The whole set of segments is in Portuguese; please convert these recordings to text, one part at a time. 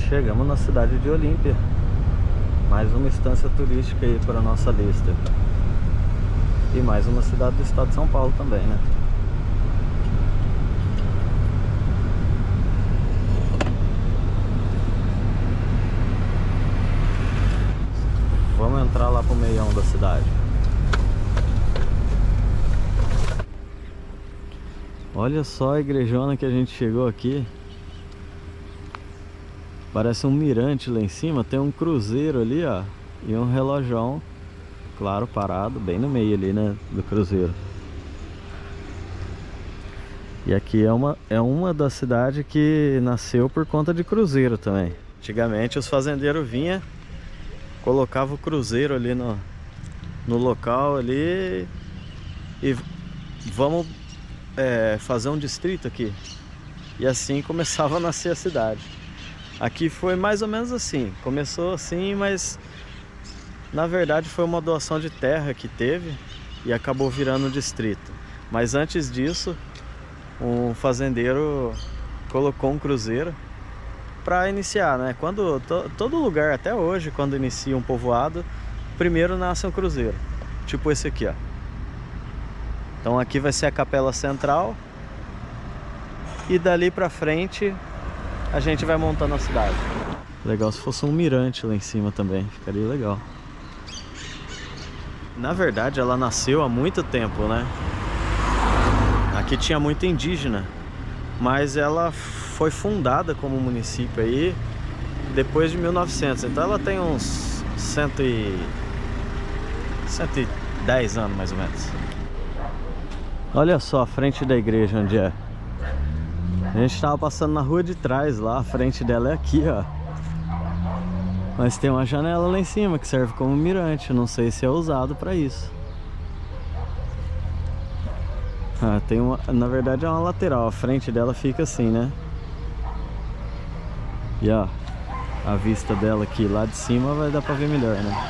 Chegamos na cidade de Olímpia. Mais uma instância turística aí para a nossa lista. E mais uma cidade do estado de São Paulo também, né? Vamos entrar lá pro meião da cidade. Olha só a igrejona que a gente chegou aqui. Parece um mirante lá em cima. Tem um cruzeiro ali, ó. E um relojão, claro, parado bem no meio ali, né, do cruzeiro. E aqui é uma da cidade que nasceu por conta de cruzeiro também. Antigamente os fazendeiros vinham, colocavam o cruzeiro ali no local ali e vamos fazer um distrito aqui. E assim começava a nascer a cidade. Aqui foi mais ou menos assim. Começou assim, mas na verdade foi uma doação de terra que teve e acabou virando um distrito. Mas antes disso, um fazendeiro colocou um cruzeiro para iniciar, né? Quando todo lugar, até hoje, quando inicia um povoado, primeiro nasce um cruzeiro. Tipo esse aqui, ó. Então aqui vai ser a capela central. E dali pra frente a gente vai montando a cidade. Legal se fosse um mirante lá em cima também, ficaria legal. Na verdade ela nasceu há muito tempo, né? Aqui tinha muito indígena, mas ela foi fundada como município aí depois de 1900. Então ela tem uns 110 anos mais ou menos. Olha só a frente da igreja onde é. A gente estava passando na rua de trás lá, a frente dela é aqui, ó. Mas tem uma janela lá em cima que serve como mirante, não sei se é usado para isso. Ah, tem uma, na verdade é uma lateral, a frente dela fica assim, né? E ó, a vista dela aqui lá de cima vai dar para ver melhor, né?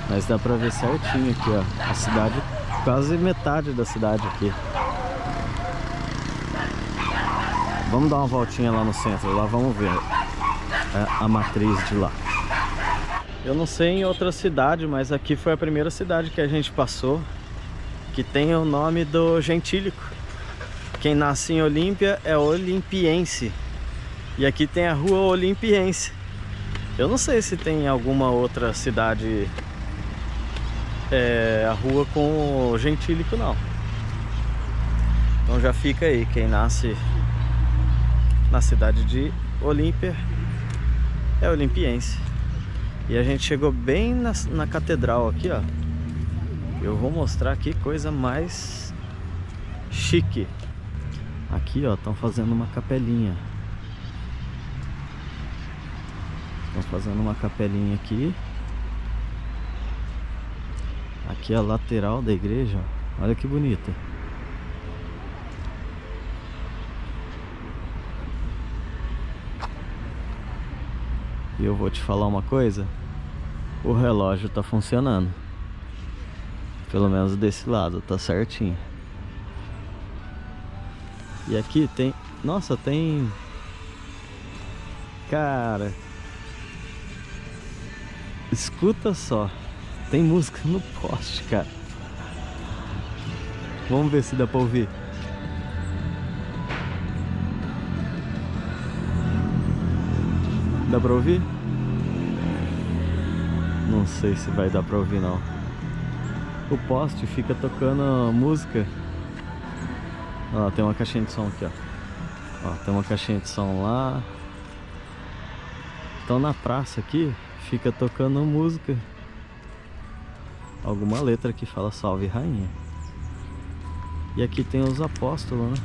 Mas dá para ver certinho aqui, ó, a cidade, quase metade da cidade aqui. Vamos dar uma voltinha lá no centro, lá vamos ver a matriz de lá. Eu não sei em outra cidade, mas aqui foi a primeira cidade que a gente passou que tem o nome do gentílico. Quem nasce em Olímpia é olimpiense. E aqui tem a rua Olimpiense. Eu não sei se tem alguma outra cidade a rua com o gentílico, não. Então já fica aí, quem nasce na cidade de Olímpia é olimpiense. E a gente chegou bem na catedral aqui, ó. Eu vou mostrar aqui coisa mais chique. Aqui, ó, estão fazendo uma capelinha. Estão fazendo uma capelinha aqui. Aqui é a lateral da igreja, ó. Olha que bonita. E eu vou te falar uma coisa, o relógio tá funcionando. Pelo menos desse lado, tá certinho. E aqui tem, nossa, tem, cara, escuta só, tem música no poste, cara. Vamos ver se dá pra ouvir. Dá pra ouvir? Não sei se vai dar pra ouvir não. O poste fica tocando música. Ó, tem uma caixinha de som aqui, ó. Ó, tem uma caixinha de som lá. Então na praça aqui fica tocando música. Alguma letra que fala salve rainha. E aqui tem os apóstolos, né?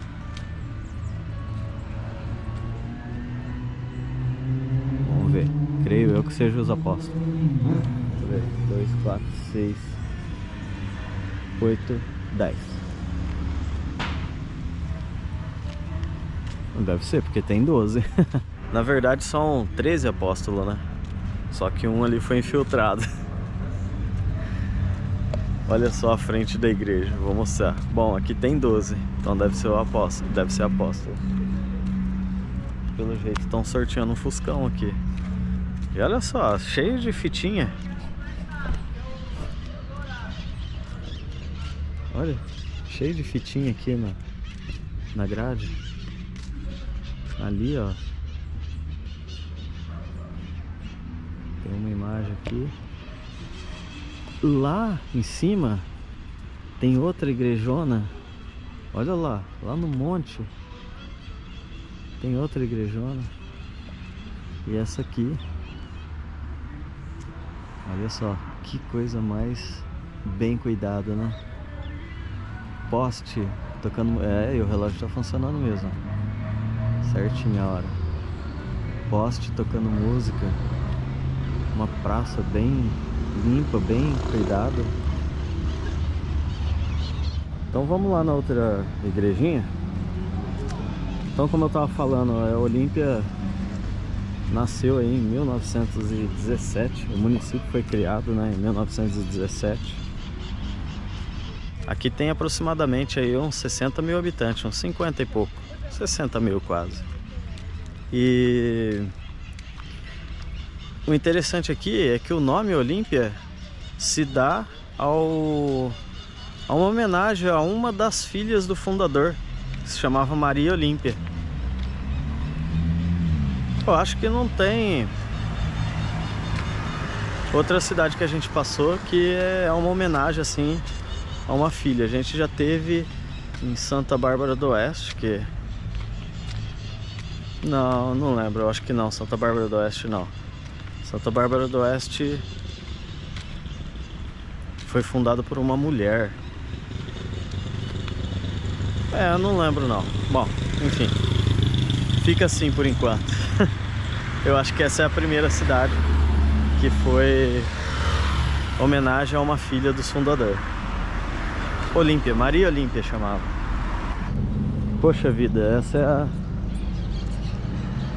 Creio eu que seja os apóstolos. Deixa eu ver. 2, 4, 6, 8, 10. Não deve ser, porque tem 12. Na verdade são 13 apóstolos, né? Só que um ali foi infiltrado. Olha só a frente da igreja, vou mostrar. Bom, aqui tem 12, então deve ser o apóstolo, deve ser apóstolo. pelo jeito. Estão sorteando um Fuscão aqui. E olha só, cheio de fitinha. Olha, cheio de fitinha aqui na grade. Ali, ó. Tem uma imagem aqui. Lá em cima tem outra igrejona. Olha lá, lá no monte tem outra igrejona. E essa aqui, olha só, que coisa mais bem cuidada, né? Poste tocando, e o relógio tá funcionando mesmo, certinho a hora. Poste tocando música. Uma praça bem limpa, bem cuidada. Então vamos lá na outra igrejinha. Então, como eu tava falando, a Olímpia nasceu aí em 1917. O município foi criado, né, em 1917. Aqui tem aproximadamente aí uns 60 mil habitantes, uns 50 e pouco, 60 mil quase. E o interessante aqui é que o nome Olímpia se dá a uma homenagem a uma das filhas do fundador, que se chamava Maria Olímpia. Eu acho que não tem outra cidade que a gente passou que é uma homenagem assim a uma filha. A gente já teve em Santa Bárbara do Oeste, que... Não lembro, eu acho que não, Santa Bárbara do Oeste não. Santa Bárbara do Oeste foi fundada por uma mulher. Eu não lembro não. Bom, enfim, fica assim por enquanto. Eu acho que essa é a primeira cidade que foi homenagem a uma filha do fundador. Olímpia, Maria Olímpia chamava. Poxa vida, essa é a...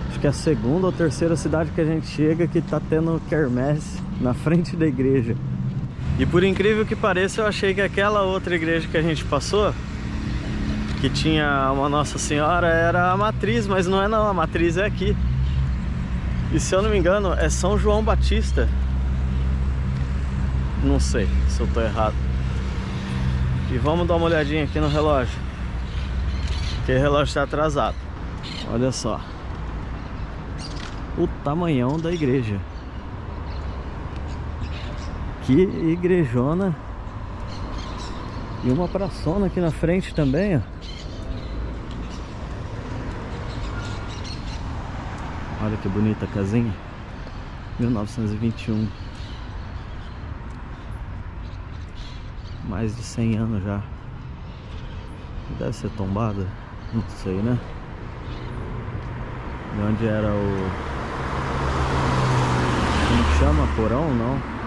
acho que é a segunda ou terceira cidade que a gente chega que tá tendo quermesse na frente da igreja. E por incrível que pareça, eu achei que aquela outra igreja que a gente passou, que tinha uma Nossa Senhora, era a matriz, mas não é não, a matriz é aqui. E se eu não me engano, é São João Batista. Não sei se eu tô errado. E vamos dar uma olhadinha aqui no relógio, porque o relógio está atrasado. Olha só o tamanhão da igreja. Que igrejona. E uma praçona aqui na frente também, ó. Olha que bonita a casinha. 1921. Mais de 100 anos já. Deve ser tombada, não sei, né? De onde era o... como que chama? Porão, não?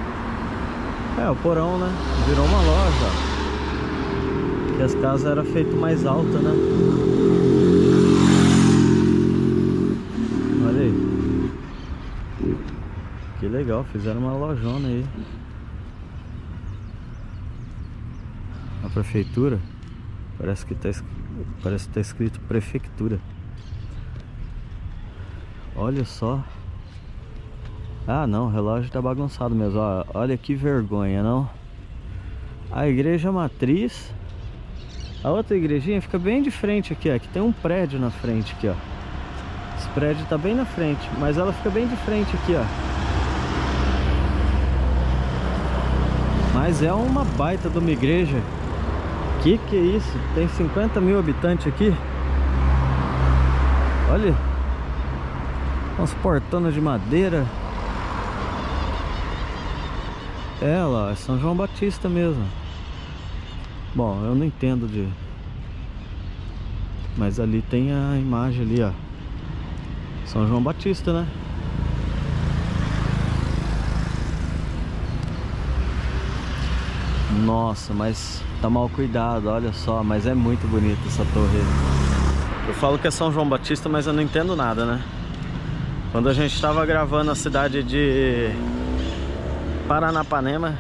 É, o porão, né? Virou uma loja. Que as casas eram feitas mais altas, né? Olha aí. Que legal, fizeram uma lojona aí. A prefeitura, parece que tá escrito prefeitura. Olha só. Ah não, o relógio tá bagunçado mesmo, ó. Olha que vergonha, não? A igreja matriz. A outra igrejinha fica bem de frente aqui, ó. Aqui tem um prédio na frente aqui, ó. Esse prédio tá bem na frente, mas ela fica bem de frente aqui, ó. Mas é uma baita de uma igreja. Que é isso? Tem 50 mil habitantes aqui. Olha. Umas portonas de madeira. É lá, é São João Batista mesmo. Bom, eu não entendo de... mas ali tem a imagem ali, ó. São João Batista, né? Nossa, mas tá mal cuidado, olha só. Mas é muito bonita essa torre. Eu falo que é São João Batista, mas eu não entendo nada, né? Quando a gente tava gravando a cidade de Paranapanema,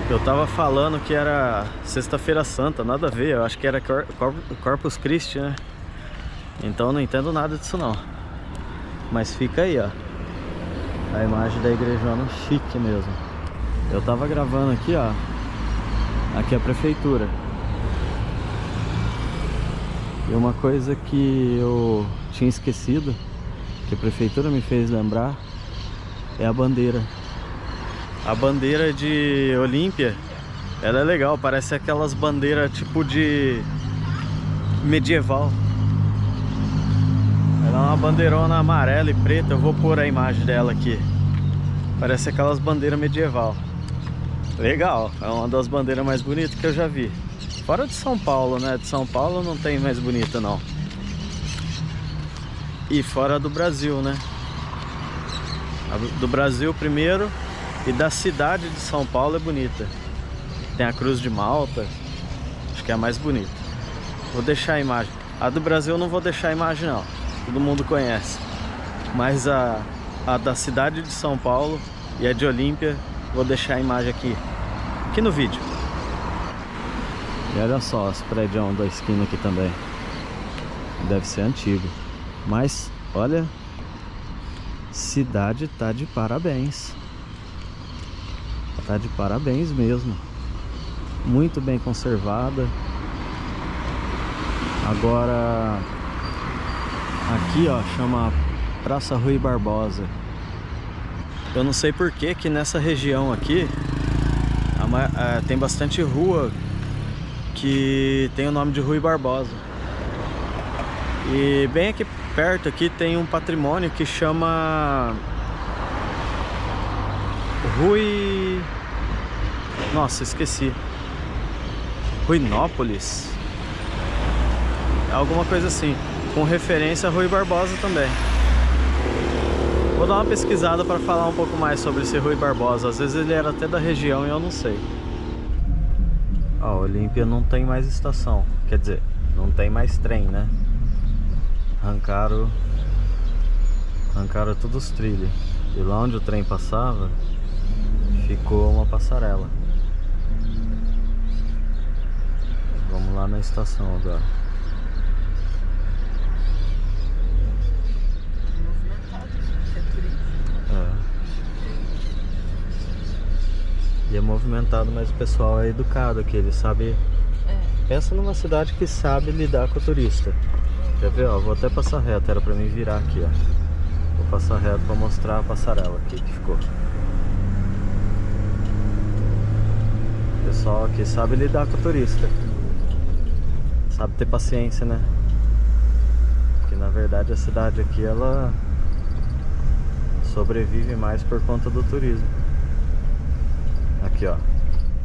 eu tava falando que era Sexta-feira Santa, nada a ver. Eu acho que era Corpus Christi, né? Então eu não entendo nada disso não. Mas fica aí, ó, a imagem da igrejona chique mesmo. Eu tava gravando aqui, ó. Aqui é a prefeitura. E uma coisa que eu tinha esquecido, que a prefeitura me fez lembrar, é a bandeira. A bandeira de Olímpia, ela é legal, parece aquelas bandeiras tipo de medieval. Ela é uma bandeirona amarela e preta, eu vou pôr a imagem dela aqui. Parece aquelas bandeiras medieval. Legal, é uma das bandeiras mais bonitas que eu já vi. Fora de São Paulo, né? De São Paulo não tem mais bonita não. E fora do Brasil, né? Do Brasil primeiro e da cidade de São Paulo é bonita. Tem a Cruz de Malta, acho que é a mais bonita. Vou deixar a imagem. A do Brasil eu não vou deixar a imagem não, todo mundo conhece. Mas a da cidade de São Paulo e a de Olímpia, vou deixar a imagem aqui no vídeo. E olha só os prédios da esquina aqui também. Deve ser antigo. Mas, olha, cidade tá de parabéns. Tá de parabéns mesmo. Muito bem conservada. Agora, aqui ó, chama Praça Rui Barbosa. Eu não sei por que nessa região aqui tem bastante rua que tem o nome de Rui Barbosa. E bem aqui perto aqui tem um patrimônio que chama Rui... Nossa, esqueci. Ruinópolis. Alguma coisa assim, com referência a Rui Barbosa também. Vou dar uma pesquisada para falar um pouco mais sobre esse Rui Barbosa. Às vezes ele era até da região e eu não sei. Ó, Olímpia não tem mais estação. Quer dizer, não tem mais trem, né? Arrancaram todos os trilhos. E lá onde o trem passava, ficou uma passarela. Vamos lá na estação agora. E é movimentado, mas o pessoal é educado aqui, ele sabe... Pensa numa cidade que sabe lidar com o turista. Quer ver, ó, vou até passar reto, era pra mim virar aqui, ó. Vou passar reto pra mostrar a passarela aqui que ficou. O pessoal aqui sabe lidar com o turista. Sabe ter paciência, né? Porque na verdade a cidade aqui, ela sobrevive mais por conta do turismo. Aqui ó,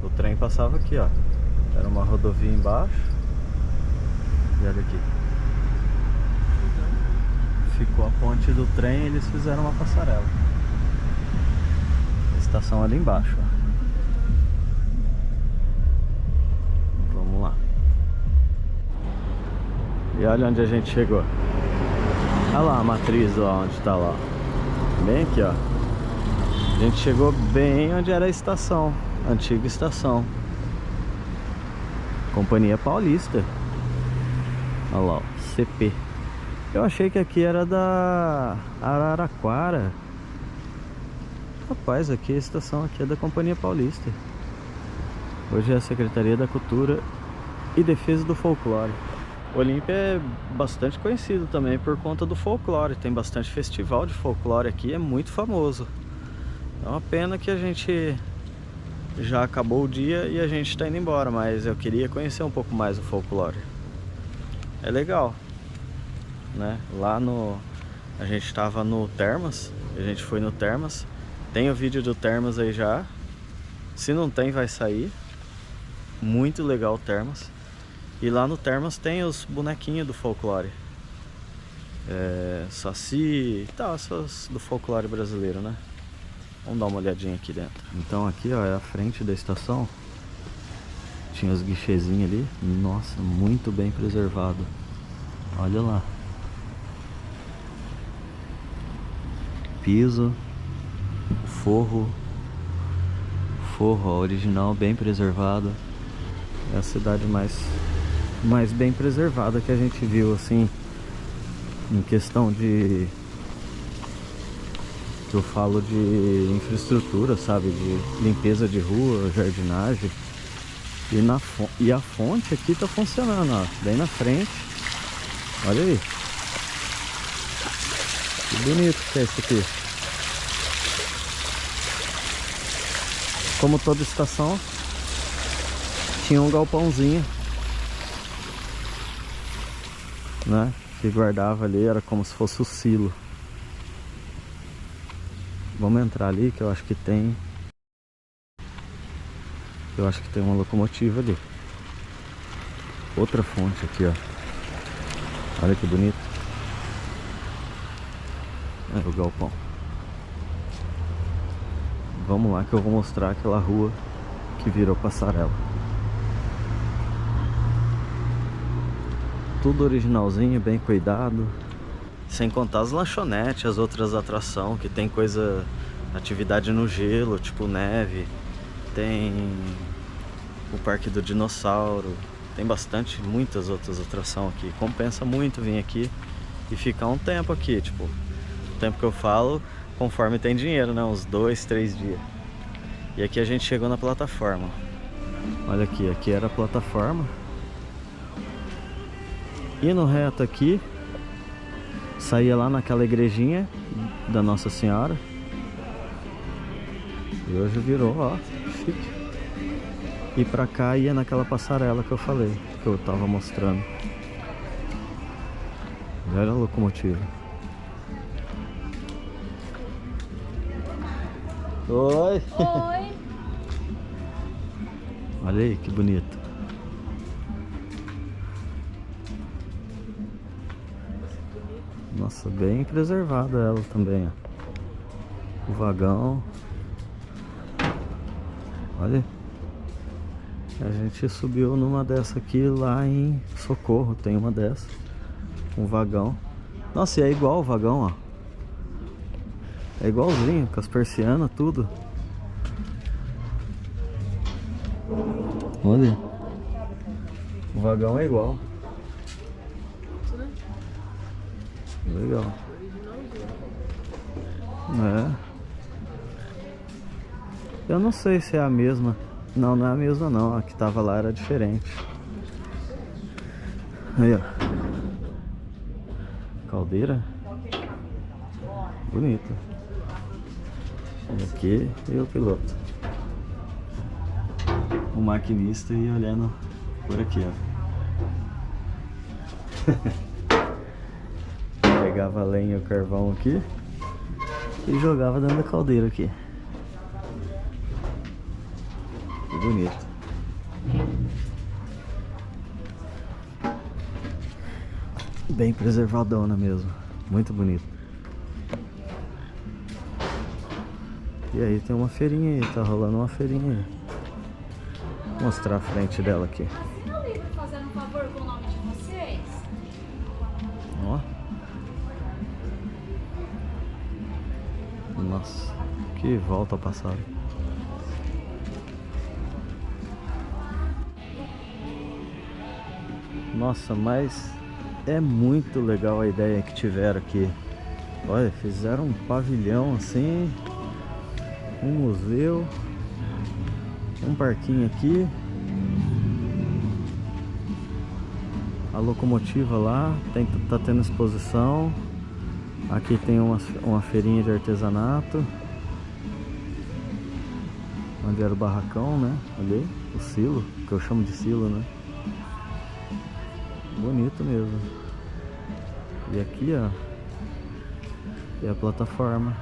o trem passava aqui ó, era uma rodovia embaixo. E olha aqui, ficou a ponte do trem e eles fizeram uma passarela. A estação ali embaixo ó. Vamos lá. E olha onde a gente chegou. Olha lá a matriz ó, onde tá lá. Bem aqui ó. A gente chegou bem onde era a estação, a antiga estação. Companhia Paulista. Olha lá, ó, CP. Eu achei que aqui era da Araraquara. Rapaz, aqui a estação aqui é da Companhia Paulista. Hoje é a Secretaria da Cultura e Defesa do Folclore. Olímpia é bastante conhecido também por conta do folclore. Tem bastante festival de folclore aqui, é muito famoso. É uma pena que a gente já acabou o dia e a gente está indo embora, mas eu queria conhecer um pouco mais o folclore. É legal, né? Lá no... a gente estava no Termas, a gente foi no Termas. Tem o vídeo do Termas aí já. Se não tem, vai sair. Muito legal o Termas. E lá no Termas tem os bonequinhos do folclore. Saci e tal, essas do folclore brasileiro, né? Vamos dar uma olhadinha aqui dentro. Então aqui ó, é a frente da estação. Tinha os guichezinhos ali. Nossa, muito bem preservado. Olha lá. Piso. Forro. Forro ó, original, bem preservado. É a cidade mais bem preservada que a gente viu assim em questão de... que eu falo de infraestrutura, sabe? De limpeza de rua, jardinagem. E a fonte aqui tá funcionando, ó. Bem na frente. Olha aí. Que bonito que é isso aqui. Como toda estação, tinha um galpãozinho, né? Que guardava ali, era como se fosse o silo. Vamos entrar ali que eu acho que tem... Eu acho que tem uma locomotiva ali. Outra fonte aqui, ó. Olha que bonito. É o galpão. Vamos lá que eu vou mostrar aquela rua que virou passarela. Tudo originalzinho, bem cuidado. Sem contar as lanchonetes, as outras atrações que tem coisa... Atividade no gelo, tipo neve. Tem o Parque do Dinossauro. Tem muitas outras atrações aqui. Compensa muito vir aqui e ficar um tempo aqui, tipo... O tempo que eu falo, conforme tem dinheiro, né? Uns 2, 3 dias. E aqui a gente chegou na plataforma. Olha aqui, aqui era a plataforma. E no reto aqui, saía lá naquela igrejinha da Nossa Senhora. E hoje virou, ó, chique. E pra cá ia naquela passarela que eu falei, que eu tava mostrando. Olha a locomotiva. Oi! Oi! Olha aí que bonito. Nossa, bem preservada ela também, ó. O vagão. Olha. A gente subiu numa dessa aqui lá em Socorro. Tem uma dessa. Um vagão. Nossa, e é igual o vagão, ó. É igualzinho, com as persianas, tudo. Olha. O vagão é igual. Legal. É. Eu não sei se é a mesma. Não, não é a mesma não. A que tava lá era diferente. Aí, ó. Caldeira. Bonito. E aqui e o piloto. O maquinista e olhando por aqui, ó. Pegava a lenha e o carvão aqui e jogava dentro da caldeira aqui. Que bonito. Bem preservadona mesmo. Muito bonito. E aí tem uma feirinha aí, tá rolando uma feirinha aí. Vou mostrar a frente dela aqui. Não liga fazendo um favor com o nome de vocês? Ó. Nossa, que volta ao passado. Nossa, mas é muito legal a ideia que tiveram aqui. Olha, fizeram um pavilhão assim, um museu, um parquinho aqui, a locomotiva lá, tá tendo exposição. Aqui tem uma feirinha de artesanato, onde era o barracão, né? Ali, o silo, que eu chamo de silo, né? Bonito mesmo. E aqui, ó, é a plataforma.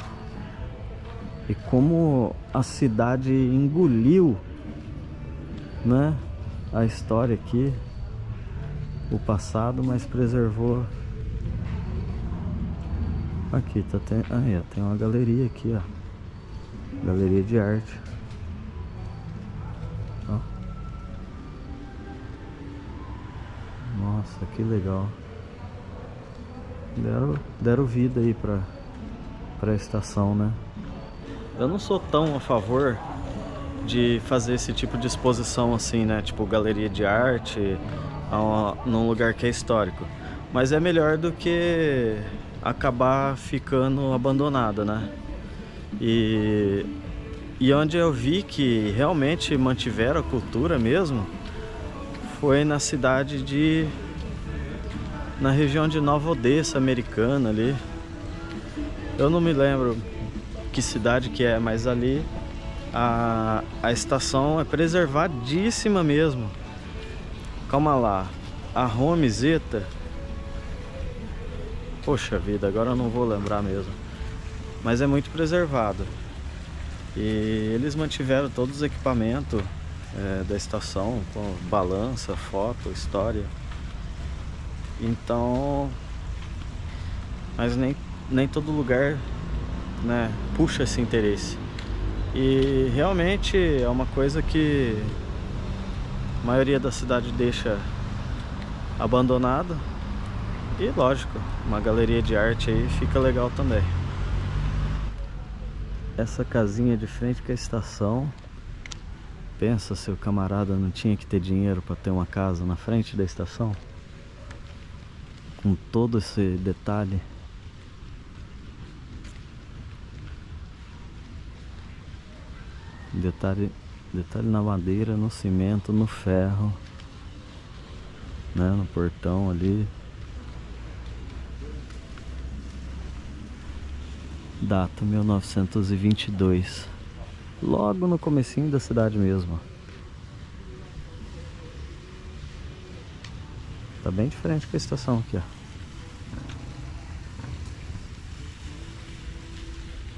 E como a cidade engoliu, né, a história aqui, o passado, mas preservou. Aqui tá tem uma galeria aqui, ó. Galeria de arte. Ó. Nossa, que legal. Deram vida aí pra estação, né? Eu não sou tão a favor de fazer esse tipo de exposição assim, né? Tipo galeria de arte num lugar que é histórico. mas é melhor do que acabar ficando abandonada, né? E onde eu vi que realmente mantiveram a cultura mesmo foi na cidade na região de Nova Odessa, Americana ali. Eu não me lembro que cidade que é, mas ali a estação é preservadíssima mesmo. Calma lá, a Romizeta. Poxa vida, agora eu não vou lembrar mesmo. Mas é muito preservado. E eles mantiveram todos os equipamentos da estação, com balança, foto, história. Então, mas nem todo lugar, né, puxa esse interesse. E realmente é uma coisa que a maioria da cidade deixa abandonada. E lógico, uma galeria de arte aí fica legal também. Essa casinha de frente com a estação. Pensa se o camarada não tinha que ter dinheiro para ter uma casa na frente da estação, com todo esse detalhe. Detalhe na madeira, no cimento, no ferro, né, no portão ali. Data 1922. Logo no comecinho da cidade mesmo. Tá bem diferente com a estação aqui, ó.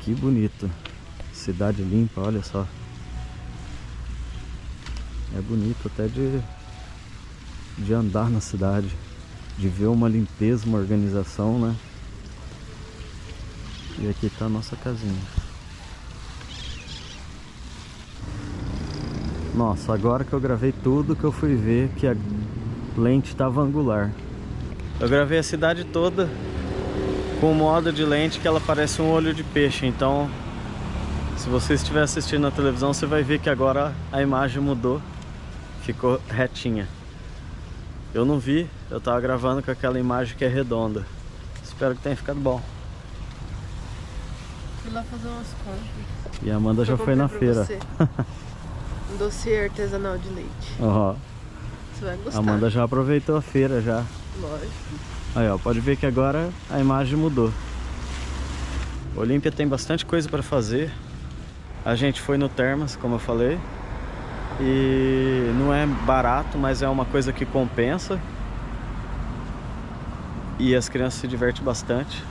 Que bonito. Cidade limpa, olha só. É bonito até de andar na cidade, de ver uma limpeza, uma organização, né? E aqui tá a nossa casinha. Nossa, agora que eu gravei tudo, que eu fui ver que a lente estava angular. Eu gravei a cidade toda com o modo de lente que ela parece um olho de peixe. Então, se você estiver assistindo na televisão, você vai ver que agora a imagem mudou, ficou retinha. Eu não vi, eu tava gravando com aquela imagem que é redonda. Espero que tenha ficado bom. Fui lá fazer umas compras. E a Amanda já foi na feira. Um dossiê artesanal de leite. Ó, Você vai gostar. a Amanda já aproveitou a feira já. Lógico. Aí, ó, pode ver que agora a imagem mudou. Olímpia tem bastante coisa para fazer. A gente foi no Termas, como eu falei. E não é barato, mas é uma coisa que compensa. E as crianças se divertem bastante.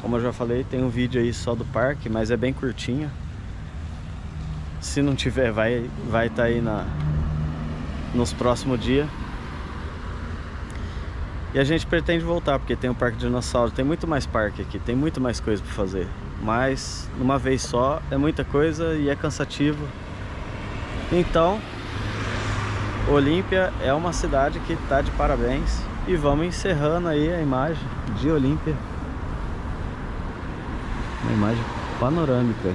Como eu já falei, tem um vídeo aí só do parque, mas é bem curtinho. Se não tiver, vai estar aí nos próximos dias. E a gente pretende voltar, porque tem o Parque Dinossauro, tem muito mais parque aqui, tem muito mais coisa para fazer. Mas, numa vez só, é muita coisa e é cansativo. Então, Olímpia é uma cidade que está de parabéns. E vamos encerrando aí a imagem de Olímpia. Uma imagem panorâmica.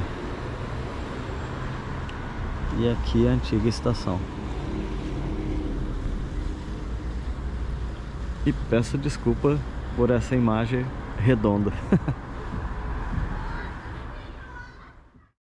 E aqui a antiga estação. E peço desculpa por essa imagem redonda.